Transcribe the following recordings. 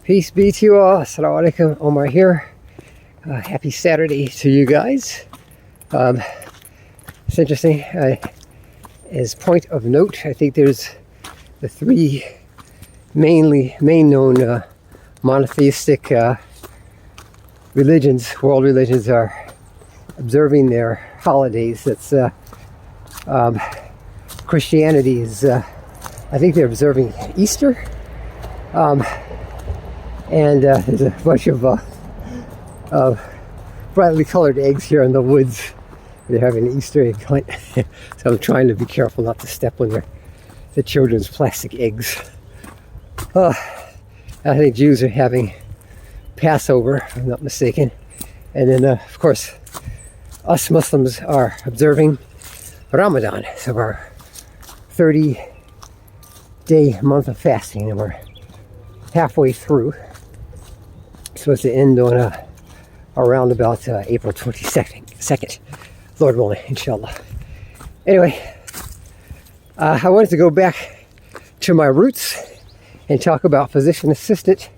Peace be to you all. Assalamualaikum. Omar here. Happy Saturday to you guys. It's interesting. As point of note, I think there's the three main known monotheistic religions, world religions, are observing their holidays. That's Christianity is, I think they're observing Easter. And there's a bunch of brightly colored eggs here in the woods. They're having an Easter egg hunt. So I'm trying to be careful not to step on the children's plastic eggs. I think Jews are having Passover, if I'm not mistaken. And then, of course, us Muslims are observing Ramadan. So our 30-day month of fasting, and we're halfway through. It's supposed to end on around about April 22nd. Lord willing, inshallah. Anyway, I wanted to go back to my roots and talk about physician assistant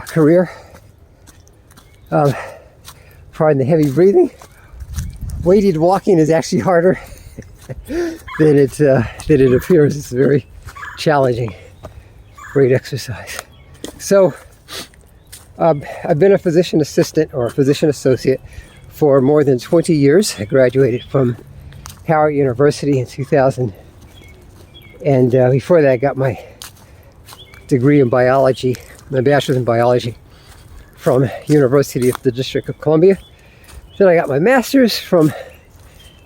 career. Pardon the heavy breathing. Weighted walking is actually harder than it appears. It's very challenging. Great exercise. So, I've been a physician assistant or a physician associate for more than 20 years. I graduated from Howard University in 2000. And before that, I got my degree in biology, my bachelor's in biology from University of the District of Columbia. Then I got my master's from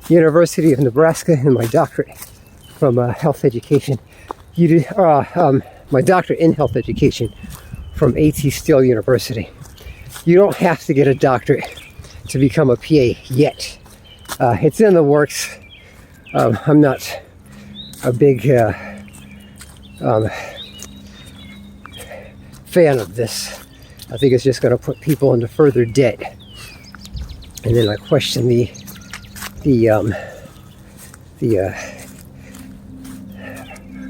University of Nebraska and my doctorate from health education. My doctorate in health education from A.T. Still University. You don't have to get a doctorate to become a PA yet. It's in the works. I'm not a big fan of this. I think it's just going to put people into further debt. And then I question the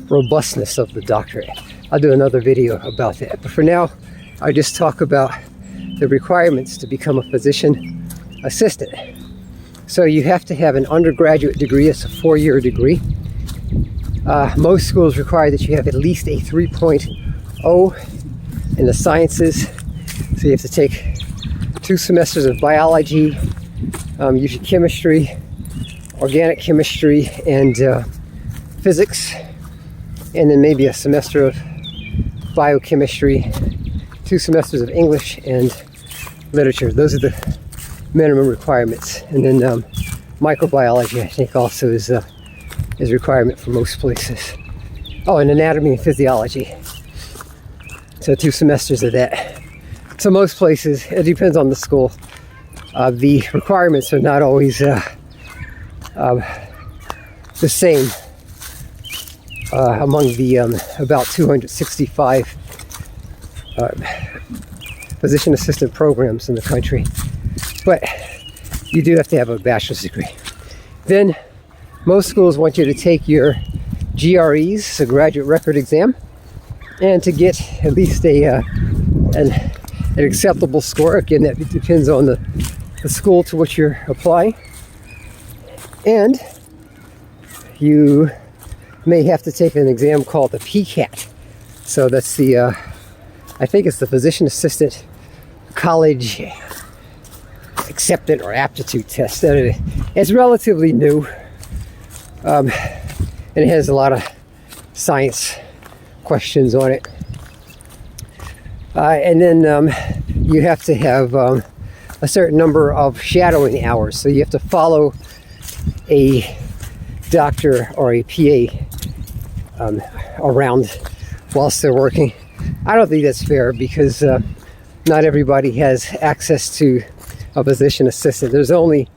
robustness of the doctorate. I'll do another video about that. But for now, I just talk about the requirements to become a physician assistant. So you have to have an undergraduate degree. It's a 4-year degree. Most schools require that you have at least a 3.0 in the sciences. So you have to take 2 semesters of biology, usually chemistry, organic chemistry, and physics, and then maybe a semester of biochemistry, 2 semesters of English and literature. Those are the minimum requirements. And then microbiology, I think, also is a requirement for most places. Oh, and anatomy and physiology. So 2 semesters of that. So most places, it depends on the school. The requirements are not always the same among the about 265 physician assistant programs in the country. But you do have to have a bachelor's degree. Then most schools want you to take your GREs, the graduate record exam, and to get at least an acceptable score. Again, that depends on the school to which you're applying. And you may have to take an exam called the PCAT. So that's the, I think it's the Physician Assistant College Acceptance or Aptitude Test. It's relatively new. And it has a lot of science questions on it. And then you have to have a certain number of shadowing hours. So you have to follow a doctor or a PA around whilst they're working. I don't think that's fair because not everybody has access to a physician assistant. There's only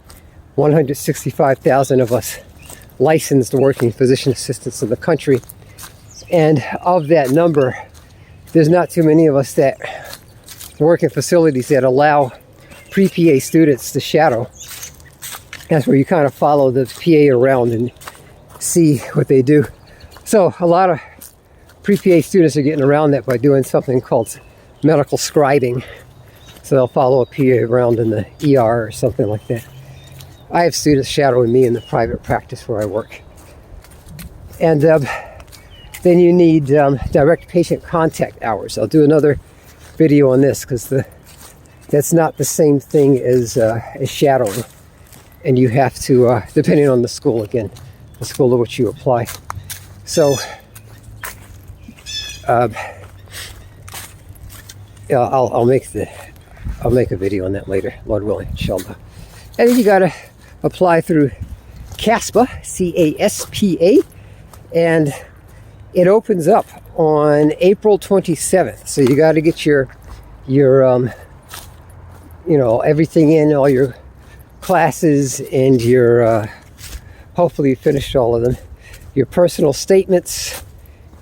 165,000 of us licensed working physician assistants in the country. And of that number, there's not too many of us that work in facilities that allow pre-PA students to shadow. That's where you kind of follow the PA around and see what they do. So a lot of pre-PA students are getting around that by doing something called medical scribing. So they'll follow a PA around in the ER or something like that. I have students shadowing me in the private practice where I work. And then you need direct patient contact hours. I'll do another video on this because that's not the same thing as shadowing. And you have to, depending on the school, again, the school to which you apply. So, I'll make a video on that later, Lord willing, inshallah. And then you gotta apply through CASPA, C-A-S-P-A, and it opens up on April 27th. So you got to get your everything in, all your classes, and your hopefully you finished all of them. Your personal statements,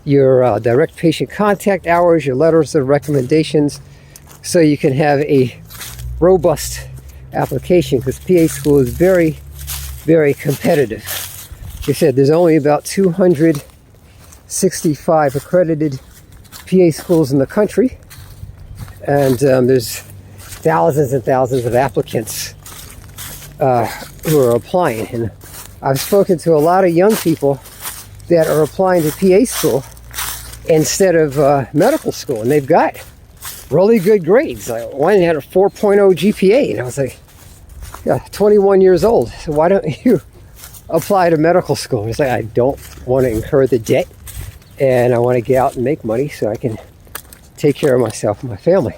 your direct patient contact hours, your letters of recommendations, so you can have a robust application, because PA school is very, very competitive. Like I said, there's only about 265 accredited PA schools in the country, and there's thousands and thousands of applicants who are applying. And I've spoken to a lot of young people that are applying to PA school instead of medical school, and they've got really good grades. Like one had a 4.0 GPA, and I was like, yeah, 21 years old, so why don't you apply to medical school? It's like, I don't want to incur the debt, and I want to get out and make money so I can take care of myself and my family.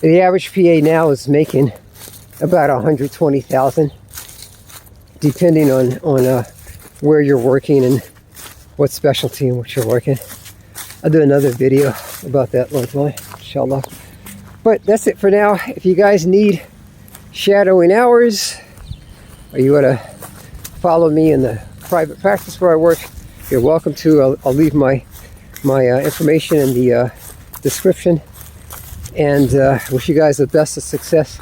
And the average PA now is making about $120,000, depending on where you're working and what specialty in which you're working. I'll do another video about that, Lord willing, inshallah. But that's it for now. If you guys need shadowing hours, or you want to follow me in the private practice where I work, you're welcome to. I'll leave my information in the description. And wish you guys the best of success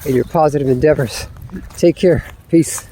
in your positive endeavors. Take care. Peace.